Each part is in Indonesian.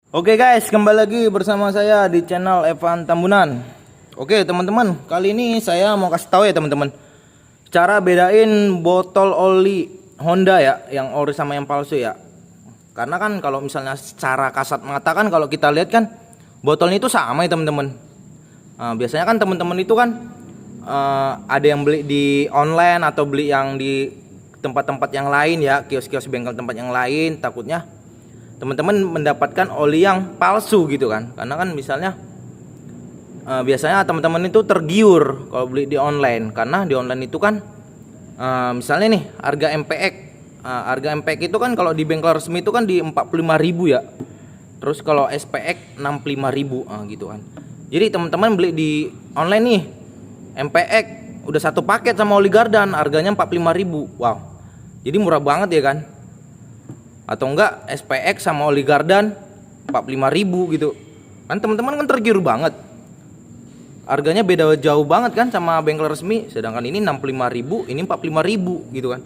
Oke guys, kembali lagi bersama saya di channel Evan Tambunan. Oke teman-teman, kali ini saya mau kasih tahu ya teman-teman, cara bedain botol oli Honda ya, yang ori sama yang palsu ya. Karena kan kalau misalnya secara kasat mata kan, kalau kita lihat kan botolnya itu sama ya teman-teman. Biasanya kan teman-teman itu kan ada yang beli di online atau beli yang di tempat-tempat yang lain ya, kios-kios bengkel tempat yang lain, takutnya teman-teman mendapatkan oli yang palsu gitu kan. Karena kan misalnya biasanya teman-teman itu tergiur kalau beli di online, karena di online itu kan misalnya nih harga MPX, harga MPX itu kan kalau di bengkel resmi itu kan di 45.000 ya. Terus kalau SPX 65.000 gitu kan. Jadi teman-teman beli di online nih MPX udah satu paket sama oli Gardan, harganya 45.000. Wow. Jadi murah banget ya kan. Atau enggak SPX sama oli Gardan 45.000 gitu kan, teman-teman kan tergiur banget. Harganya beda jauh banget kan sama bengkel resmi, sedangkan ini 65.000, ini 45.000 gitu kan.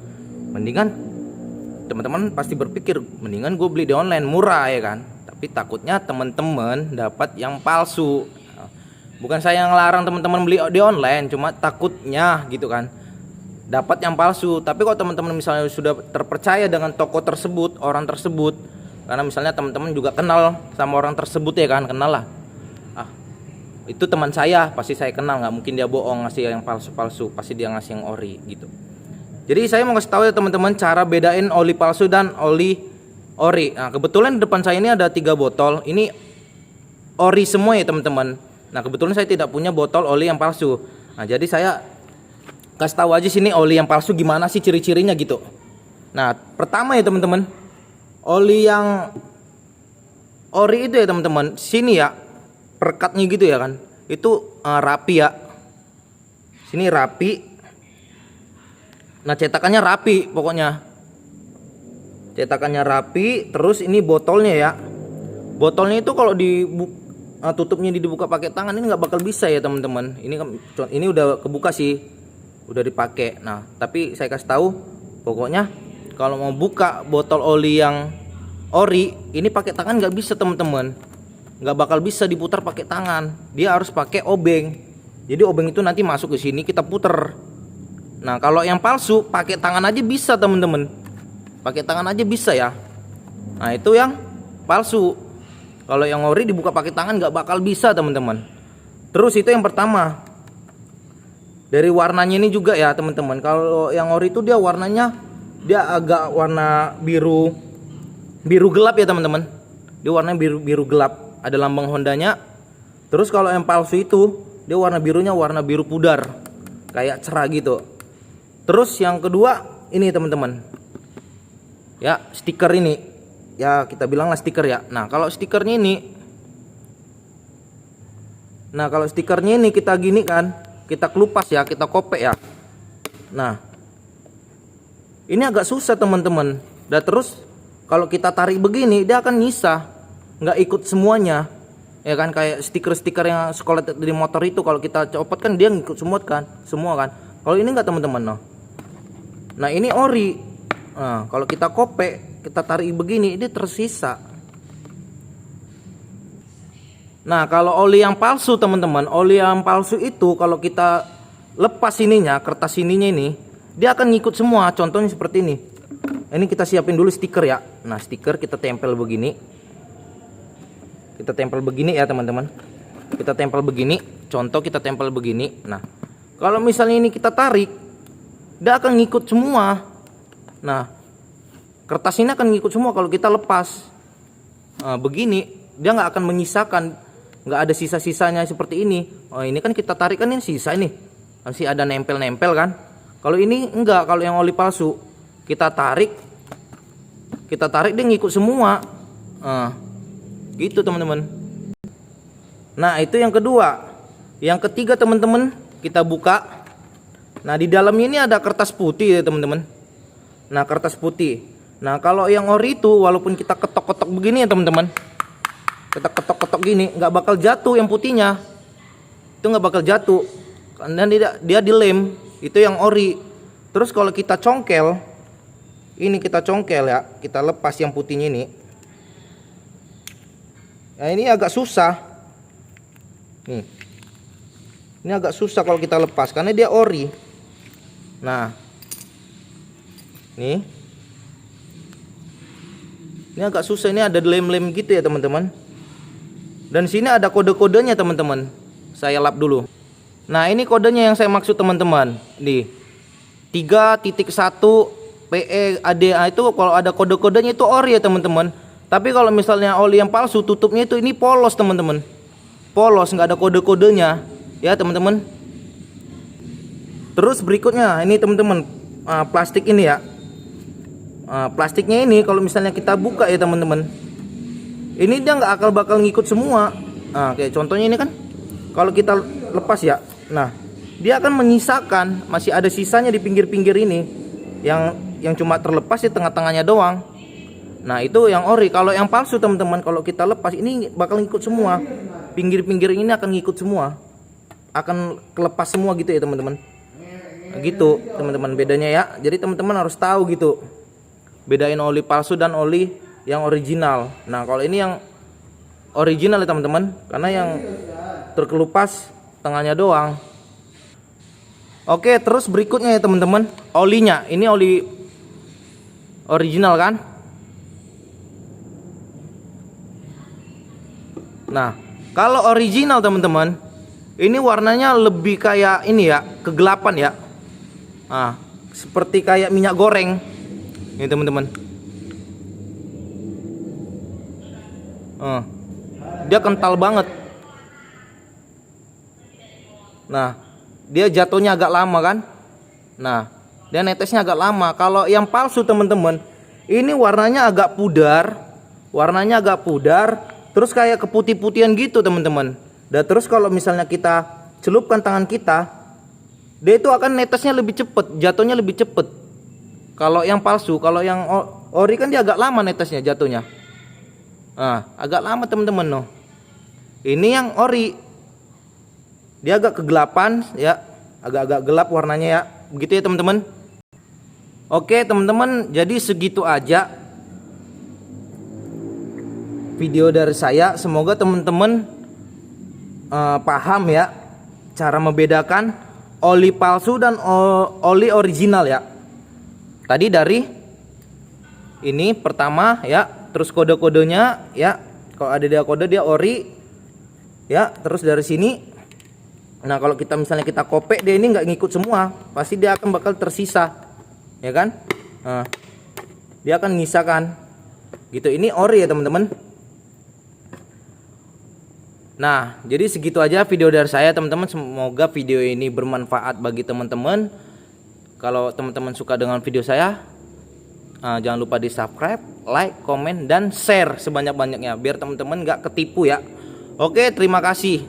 Mendingan teman-teman pasti berpikir mendingan gue beli di online, murah ya kan. Tapi takutnya teman-teman dapat yang palsu. Bukan saya yang ngelarang teman-teman beli di online, cuma takutnya gitu kan dapat yang palsu. Tapi kalau teman-teman misalnya sudah terpercaya dengan toko tersebut, orang tersebut, karena misalnya teman-teman juga kenal sama orang tersebut ya kan, kenal lah, itu teman saya, pasti saya kenal, nggak mungkin dia bohong ngasih yang palsu-palsu, pasti dia ngasih yang ori gitu. Jadi saya mau kasih tahu ya teman-teman, cara bedain oli palsu dan oli ori. Nah kebetulan di depan saya ini ada 3 botol, ini ori semua ya teman-teman. Nah kebetulan saya tidak punya botol oli yang palsu. Nah jadi saya kasih tahu aja sini oli yang palsu gimana sih ciri-cirinya gitu. Nah pertama ya teman-teman, oli yang ori itu ya teman-teman, sini ya perekatnya gitu ya kan, itu rapi ya, sini rapi. Nah cetakannya rapi, pokoknya cetakannya rapi. Terus ini botolnya ya, botolnya itu kalau tutupnya dibuka pakai tangan ini nggak bakal bisa ya teman-teman. Ini udah kebuka sih, udah dipakai. Nah tapi saya kasih tahu, pokoknya kalau mau buka botol oli yang ori ini pakai tangan nggak bisa teman-teman, nggak bakal bisa diputar pakai tangan, dia harus pakai obeng. Jadi obeng itu nanti masuk ke sini, kita puter. Nah kalau yang palsu pakai tangan aja bisa teman-teman, pakai tangan aja bisa ya. Nah itu yang palsu. Kalau yang ori dibuka pakai tangan nggak bakal bisa teman-teman. Terus itu yang pertama. Dari warnanya ini juga ya teman-teman. Kalau yang ori itu dia warnanya dia agak warna biru gelap ya teman-teman. Dia warnanya biru gelap. Ada lambang Hondanya. Terus kalau yang palsu itu dia warna birunya warna biru pudar, kayak cerah gitu. Terus yang kedua ini teman-teman, ya stiker ini, ya kita bilanglah stiker ya. Nah kalau stikernya ini kita gini kan, kita kelupas ya, kita kopek ya. Nah ini agak susah teman-teman. Dan terus kalau kita tarik begini dia akan nyisa, nggak ikut semuanya ya kan, kayak stiker-stiker yang sekolah di motor itu, kalau kita copot kan dia ngikut semua kan. Kalau ini nggak teman-teman. Nah ini ori. Nah kalau kita kopek, kita tarik begini dia tersisa. Nah kalau oli yang palsu teman-teman, oli yang palsu itu kalau kita lepas ininya, kertas ininya ini, dia akan ngikut semua. Contohnya seperti ini. Ini kita siapin dulu stiker ya. Nah stiker kita tempel begini, kita tempel begini ya teman-teman. Kita tempel begini, contoh kita tempel begini. Nah kalau misalnya ini kita tarik, dia akan ngikut semua. Nah kertas ini akan ngikut semua kalau kita lepas. Begini dia nggak akan menyisakan, nggak ada sisa-sisanya seperti ini. Oh ini kan kita tarik kan, ini sisa ini masih ada nempel-nempel kan. Kalau ini enggak, kalau yang oli palsu kita tarik dia ngikut semua. Gitu teman-teman. Nah itu yang kedua. Yang ketiga teman-teman, kita buka. Nah di dalamnya ini ada kertas putih ya teman-teman. Nah kertas putih. Nah kalau yang ori itu walaupun kita ketok-ketok begini ya teman-teman, kita ketok-ketok gini nggak bakal jatuh yang putihnya. Itu nggak bakal jatuh karena dia dilem. Itu yang ori. Terus kalau kita congkel, ini kita congkel ya, kita lepas yang putihnya ini. Nah, ini agak susah. Nih. Ini agak susah kalau kita lepas karena dia ori. Nah. Nih. Ini agak susah, ini ada lem-lem gitu ya, teman-teman. Dan sini ada kode-kodenya, teman-teman. Saya lap dulu. Nah, ini kodenya yang saya maksud, teman-teman. Nih. 3.1 PEADA itu kalau ada kode-kodenya itu ori ya, teman-teman. Tapi kalau misalnya oli yang palsu, tutupnya itu ini polos, teman-teman. Polos, nggak ada kode-kodenya, ya teman-teman. Terus berikutnya ini teman-teman, plastik ini ya. Plastiknya ini kalau misalnya kita buka ya teman-teman, ini dia nggak bakal ngikut semua. Kayak contohnya ini kan, kalau kita lepas ya, nah dia akan menyisakan, masih ada sisanya di pinggir-pinggir ini, yang cuma terlepas di tengah-tengahnya doang. Nah itu yang ori. Kalau yang palsu teman-teman, kalau kita lepas ini bakal ngikut semua. Pinggir-pinggir ini akan ngikut semua, akan kelepas semua gitu ya teman-teman. Gitu teman-teman bedanya ya. Jadi teman-teman harus tahu gitu, bedain oli palsu dan oli yang original. Nah kalau ini yang original ya teman-teman, karena yang terkelupas tengahnya doang. Oke, terus berikutnya ya teman-teman, olinya. Ini oli original kan. Nah, kalau original teman-teman, ini warnanya lebih kayak ini ya, kegelapan ya. Nah, seperti kayak minyak goreng. Ini teman-teman. Dia kental banget. Nah, dia jatuhnya agak lama kan. Nah, dia netesnya agak lama. Kalau yang palsu teman-teman, ini warnanya agak pudar. Terus kayak keputih-putihan gitu teman-teman. Dan terus kalau misalnya kita celupkan tangan kita, dia itu akan netesnya lebih cepet, jatuhnya lebih cepet. Kalau yang palsu, kalau yang ori kan dia agak lama netesnya jatuhnya. Nah, agak lama teman-teman no. Ini yang ori, dia agak kegelapan ya, agak-agak gelap warnanya ya. Begitu ya teman-teman. Oke teman-teman, jadi segitu aja video dari saya. Semoga teman-teman paham ya cara membedakan oli palsu dan oli original ya. Tadi dari ini pertama ya, terus kode-kodenya ya. Kalau ada dia kode dia ori ya. Terus dari sini, nah kalau kita misalnya kita kopek, dia ini nggak ngikut semua, pasti dia akan bakal tersisa ya kan. Nah, dia akan menyisakan gitu. Ini ori ya teman-teman. Nah, jadi segitu aja video dari saya teman-teman. Semoga video ini bermanfaat bagi teman-teman. Kalau teman-teman suka dengan video saya, jangan lupa di subscribe, like, komen, dan share sebanyak-banyaknya biar teman-teman gak ketipu ya. Oke, terima kasih.